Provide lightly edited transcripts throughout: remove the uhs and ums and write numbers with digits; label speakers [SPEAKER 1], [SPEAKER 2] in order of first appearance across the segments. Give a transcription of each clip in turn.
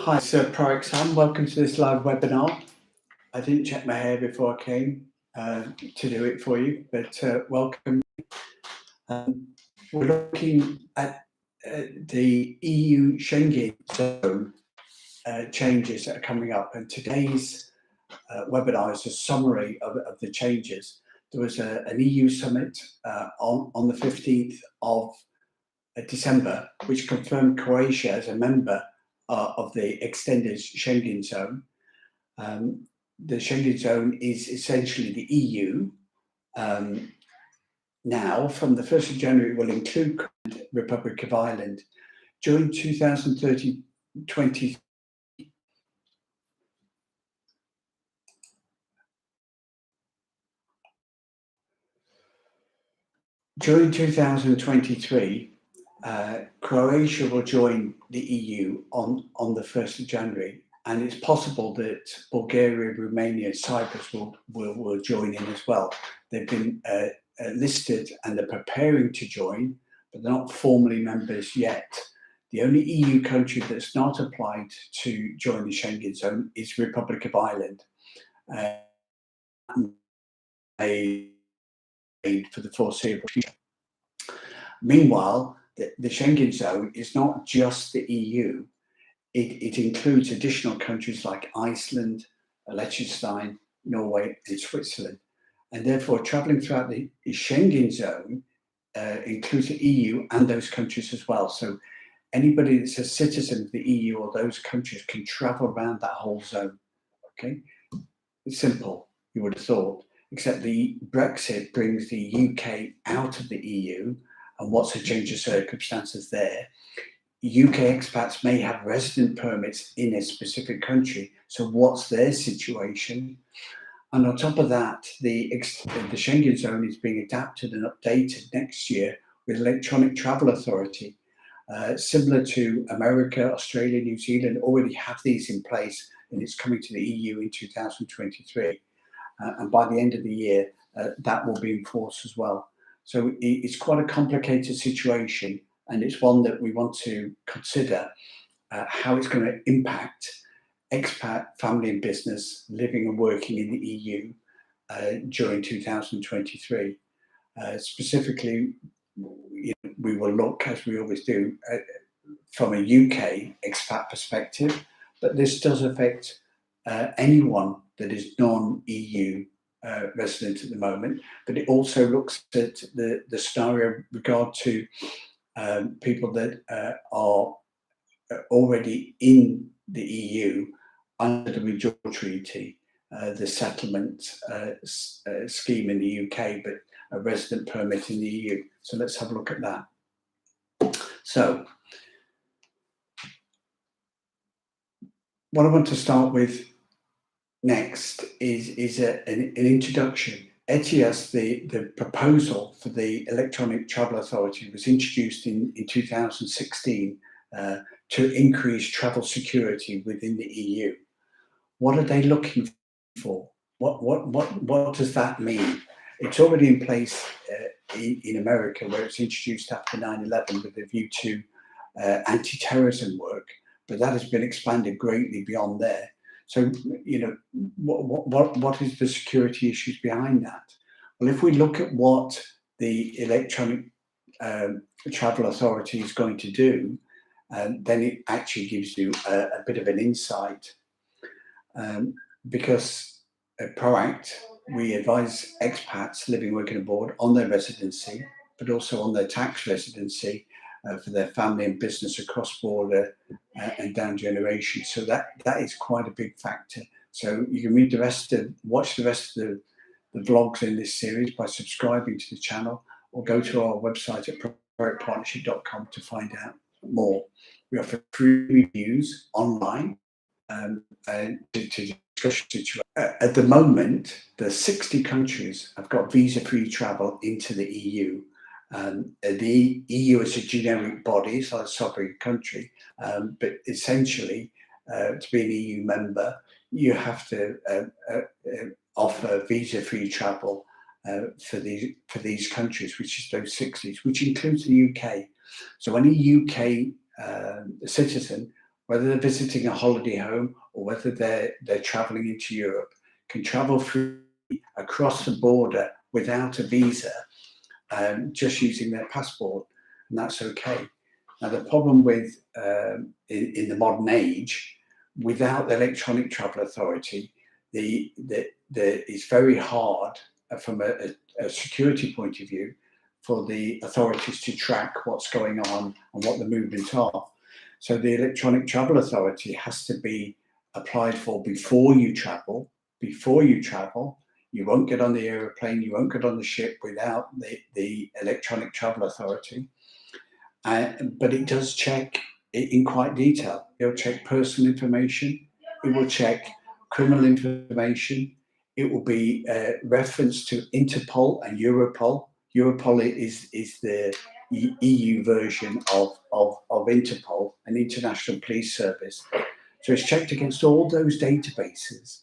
[SPEAKER 1] Hi, Sir Proexam. Welcome to this live webinar. I didn't check my hair before I came to do it for you, but welcome. We're looking at the EU Schengen zone changes that are coming up, and today's webinar is a summary of the changes. There was an EU summit on the 15th of December, which confirmed Croatia as a member of the extended Schengen zone. The Schengen zone is essentially the EU. Now, from the 1st of January, it will include the Republic of Ireland. During 2030, during 2023, Croatia will join the EU on the 1st of January, and it's possible that Bulgaria, Romania, and Cyprus will join in as well. They've been listed and they're preparing to join, but they're not formally members yet. The only EU country that's not applied to join the Schengen zone is Republic of Ireland. For the foreseeable future. Meanwhile, the Schengen zone is not just the EU. It includes additional countries like Iceland, Liechtenstein, Norway, and Switzerland. And therefore, traveling throughout the Schengen zone includes the EU and those countries as well. So anybody that's a citizen of the EU or those countries can travel around that whole zone. Okay, it's simple, you would have thought, except the Brexit brings the UK out of the EU. And what's a change of circumstances there? UK expats may have resident permits in a specific country. So what's their situation? And on top of that, the Schengen zone is being adapted and updated next year with electronic travel authority. Similar to America, Australia, New Zealand already have these in place, and it's coming to the EU in 2023. And by the end of the year, that will be enforced as well. So it's quite a complicated situation, and it's one that we want to consider how it's going to impact expat family and business living and working in the EU during 2023. Specifically, we will look, as we always do, from a UK expat perspective, but this does affect anyone that is non-EU resident at the moment, but it also looks at the scenario regard to people that are already in the EU under the Withdrawal Treaty, the settlement scheme in the UK, but a resident permit in the EU. So let's have a look at that. So what I want to start with next is an introduction. ETIAS, the proposal for the Electronic Travel Authority, was introduced in 2016 to increase travel security within the EU. What are they looking for? What does that mean? It's already in place in America, where it's introduced after 9/11 with a view to anti-terrorism work, but that has been expanded greatly beyond there. So, what is the security issues behind that? Well, if we look at what the Electronic Travel Authority is going to do, then it actually gives you a bit of an insight. Because at ProAct, we advise expats living, working abroad on their residency, but also on their tax residency for their family and business across border and down generations. So that is quite a big factor. So you can read watch the rest of the vlogs in this series by subscribing to the channel, or go to our website at proactpartnership.com to find out more. We offer free reviews online to discuss. At the moment, the 60 countries have got visa-free travel into the EU. The EU is a generic body, it's not a sovereign country, but essentially, to be an EU member, you have to offer visa-free travel for these countries, which is those 60s, which includes the UK. So any UK citizen whether they're visiting a holiday home or whether they're traveling into Europe, can travel through across the border without a visa, just using their passport, and that's okay. Now, the problem with in the modern age, without the electronic travel authority, it's very hard from a security point of view for the authorities to track what's going on and what the movements are. So the electronic travel authority has to be applied for before you travel. Before you travel, you won't get on the aeroplane, you won't get on the ship without the electronic travel authority. But it does check it in quite detail. It'll check personal information. It will check criminal information. It will be reference to Interpol and Europol. Europol is the EU version of Interpol, an international police service. So it's checked against all those databases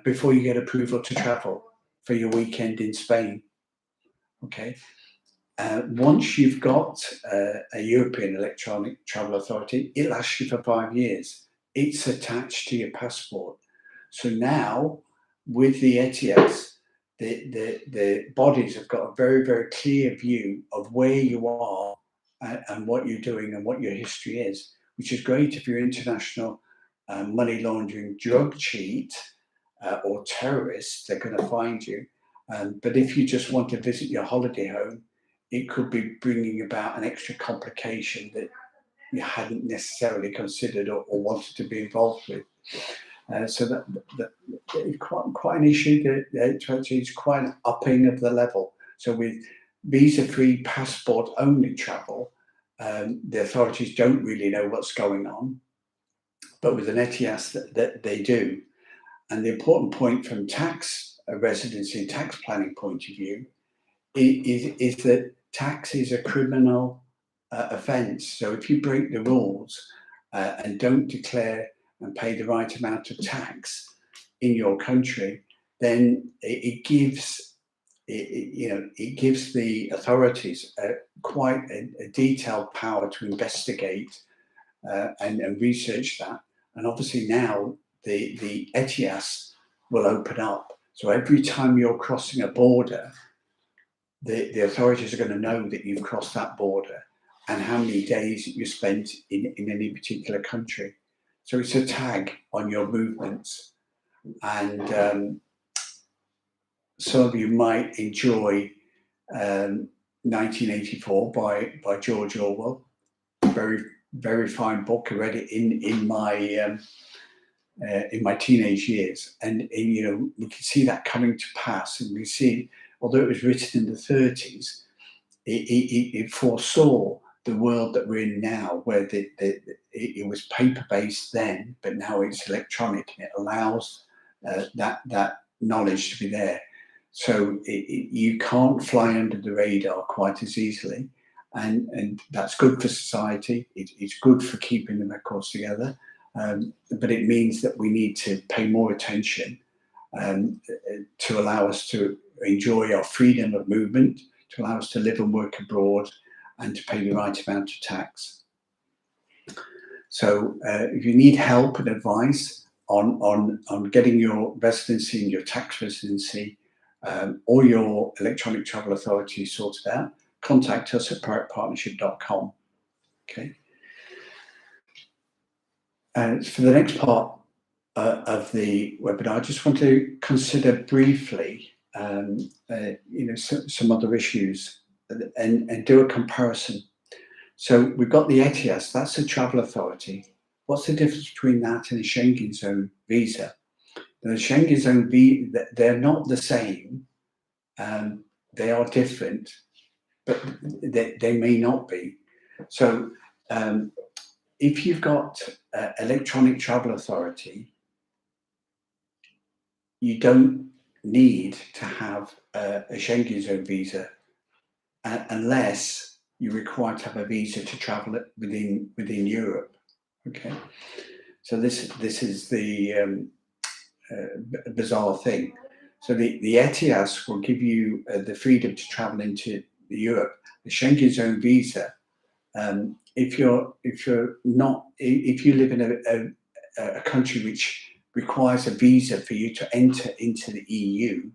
[SPEAKER 1] before you get approval to travel for your weekend in Spain. Okay. Once you've got a European Electronic Travel Authority, it lasts you for 5 years. It's attached to your passport. So now, with the ETIAS, the bodies have got a very, very clear view of where you are and what you're doing and what your history is, which is great if you're international money laundering drug cheat or terrorist, they're going to find you. But if you just want to visit your holiday home, it could be bringing about an extra complication that you hadn't necessarily considered or wanted to be involved with. So that is quite an issue. That it's quite an upping of the level. So with visa-free, passport-only travel, the authorities don't really know what's going on. But with an ETIAS, that they do. And the important point from residency and tax planning point of view is that tax is a criminal offence. So if you break the rules and don't declare and pay the right amount of tax in your country, then it gives the authorities quite a detailed power to investigate and research that. And obviously now the ETIAS will open up. So every time you're crossing a border, the authorities are going to know that you've crossed that border and how many days you spent in any particular country. So it's a tag on your movements. And some of you might enjoy 1984 by George Orwell. Very, very fine book. I read it in my teenage years. And we can see that coming to pass. And we see, although it was written in the 30s, it foresaw the world that we're in now, where it was paper-based then, but now it's electronic, and it allows that knowledge to be there. So you can't fly under the radar quite as easily, and that's good for society. It's good for keeping the records together, but it means that we need to pay more attention to allow us to enjoy our freedom of movement, to allow us to live and work abroad, and to pay the right amount of tax. So if you need help and advice on getting your residency and your tax residency or your electronic travel authority sorted out, contact us at PiratePartnership.com. Okay. And for the next part of the webinar, I just want to consider briefly some other issues and do a comparison. So we've got the ETIAS, that's the travel authority. What's the difference between that and a Schengen zone visa? The Schengen zone visa, they're not the same. They are different, but they may not be. So if you've got electronic travel authority, you don't need to have a Schengen zone visa unless you're required to have a visa to travel within Europe. Okay, so this is the bizarre thing. So the ETIAS will give you the freedom to travel into Europe. The Schengen zone visa if you live in a country which requires a visa for you to enter into the EU,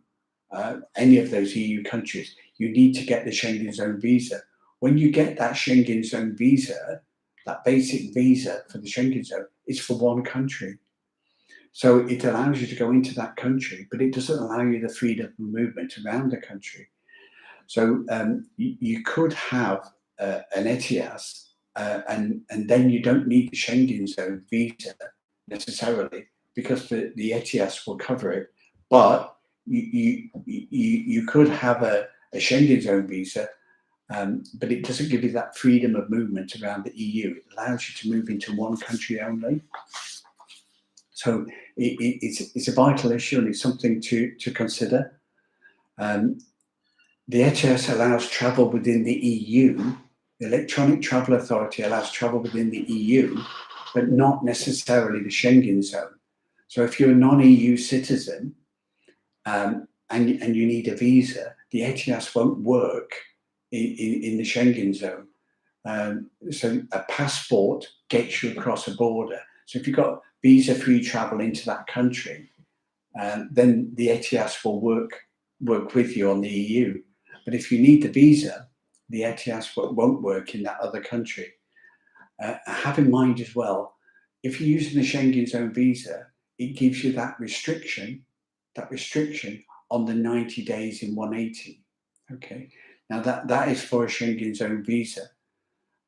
[SPEAKER 1] any of those EU countries, you need to get the Schengen Zone visa. When you get that Schengen Zone visa, that basic visa for the Schengen Zone is for one country. So it allows you to go into that country, but it doesn't allow you the freedom of movement around the country. So you could have an ETIAS, and then you don't need the Schengen Zone visa necessarily, because the ETIAS will cover it. But you could have a Schengen Zone visa, but it doesn't give you that freedom of movement around the EU. It allows you to move into one country only. So it's a vital issue, and it's something to consider. The ETIAS allows travel within the EU. The Electronic Travel Authority allows travel within the EU, but not necessarily the Schengen Zone. So if you're a non-EU citizen and you need a visa, the ETIAS won't work in the Schengen Zone. So a passport gets you across a border. So if you've got visa-free travel into that country, then the ETIAS will work with you on the EU. But if you need the visa, the ETIAS won't work in that other country. Have in mind as well, if you're using the Schengen Zone visa, it gives you that restriction on the 90 days in 180. Okay, now that is for a Schengen Zone visa.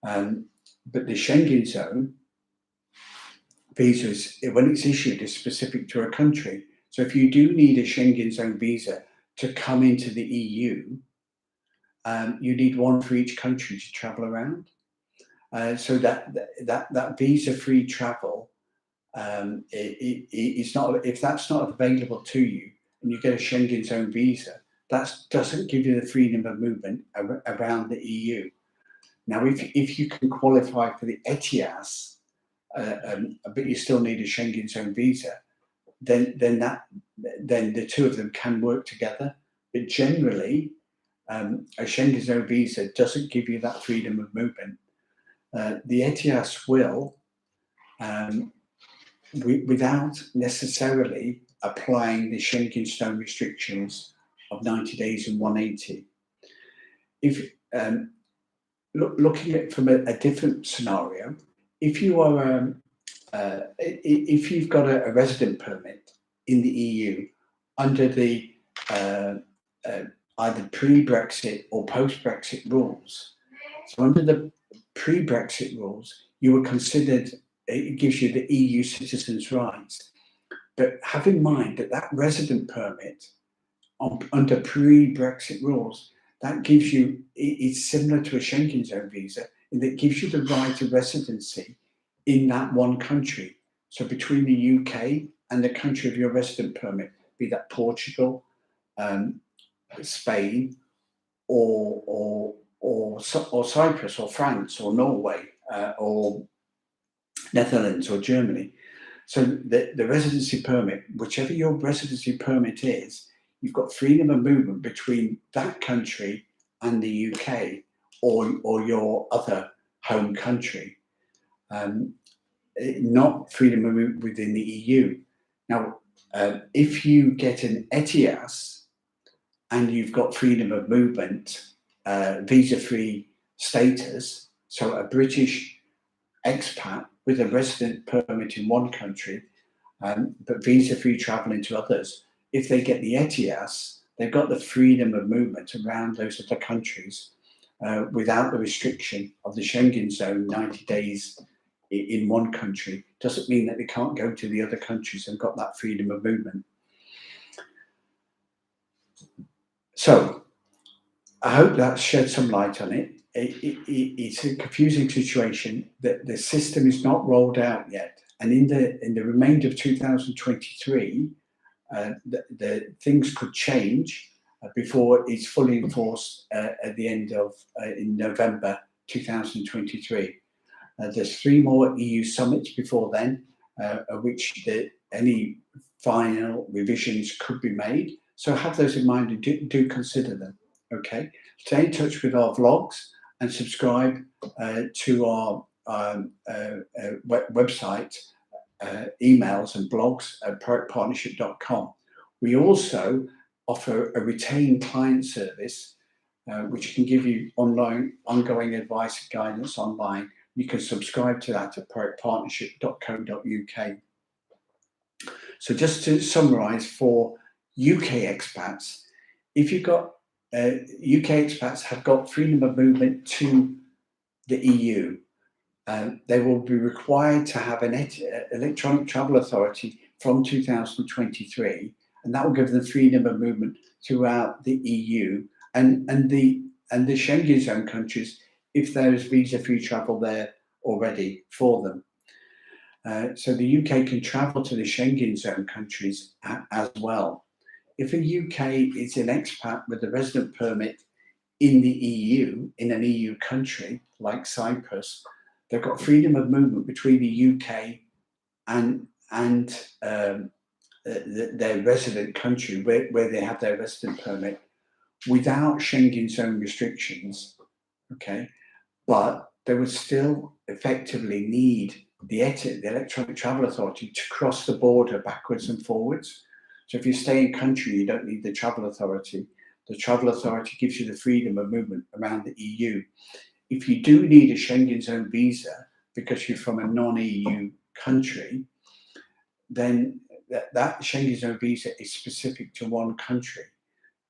[SPEAKER 1] But the Schengen Zone visa, when it's issued, is specific to a country. So if you do need a Schengen Zone visa to come into the EU, you need one for each country to travel around. So that visa-free travel, it's not, if that's not available to you and you get a Schengen Zone visa, that doesn't give you the freedom of movement around the EU. Now, if you can qualify for the ETIAS, but you still need a Schengen Zone visa, then the two of them can work together. But generally, a Schengen Zone visa doesn't give you that freedom of movement. The ETIAS will, without necessarily applying the Schengen Zone restrictions of 90 days and 180. If looking at it from a different scenario, if you are if you've got a resident permit in the EU under the either pre-Brexit or post-Brexit rules, so under the pre-Brexit rules, you were considered, it gives you the EU citizens' rights. But have in mind that resident permit under pre-Brexit rules, that gives you, it's similar to a Schengen Zone visa, and it gives you the right of residency in that one country. So between the UK and the country of your resident permit, be that Portugal, Spain, or Cyprus, or France, or Norway, or Netherlands, or Germany. So the residency permit, whichever your residency permit is, you've got freedom of movement between that country and the UK, or your other home country. Not freedom of movement within the EU. Now, if you get an ETIAS and you've got freedom of movement, visa-free status, so a British expat with a resident permit in one country, but visa-free travel into others, if they get the ETIAS, they've got the freedom of movement around those other countries without the restriction of the Schengen Zone 90 days in one country. Doesn't mean that they can't go to the other countries and got that freedom of movement. So I hope that shed some light on it. It's a confusing situation that the system is not rolled out yet, and in the remainder of 2023, the things could change before it's fully enforced at the end of in November 2023. There's 3 more EU summits before then, which any final revisions could be made. So have those in mind and do consider them. Okay, stay in touch with our vlogs. and subscribe to our website, emails and blogs at proactpartnership.com. We also offer a retained client service, which can give you ongoing advice and guidance online. You can subscribe to that at proactpartnership.co.uk. So just to summarise for UK expats, if you've got UK expats have got freedom of movement to the EU, they will be required to have an electronic travel authority from 2023, and that will give them freedom of movement throughout the EU and the Schengen zone countries if there is visa-free travel there already for them. So the UK can travel to the Schengen zone countries as well. If a UK is an expat with a resident permit in the EU, in an EU country like Cyprus, they've got freedom of movement between the UK and their resident country where they have their resident permit without Schengen zone restrictions, okay? But they would still effectively need the electronic travel authority to cross the border backwards and forwards. So if you stay in country, you don't need the travel authority. The travel authority gives you the freedom of movement around the EU. If you do need a Schengen zone visa because you're from a non-EU country, then that Schengen zone visa is specific to one country.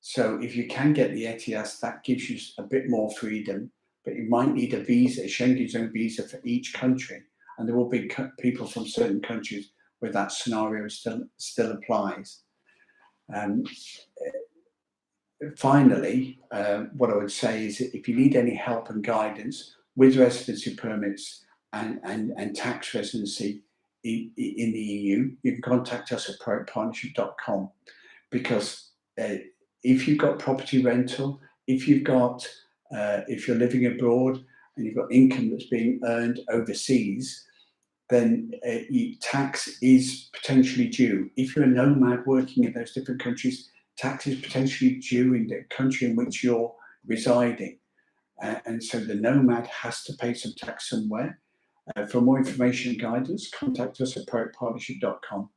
[SPEAKER 1] So if you can get the ETIAS, that gives you a bit more freedom, but you might need a visa, a Schengen zone visa for each country. And there will be people from certain countries where that scenario still applies. Finally, what I would say is that if you need any help and guidance with residency permits and tax residency in the EU, you can contact us at proactpartnership.com, because if you've got property rental, if you're living abroad and you've got income that's being earned overseas, then tax is potentially due. If you're a nomad working in those different countries, tax is potentially due in the country in which you're residing. And so the nomad has to pay some tax somewhere. For more information and guidance, contact us at proactpartnership.com.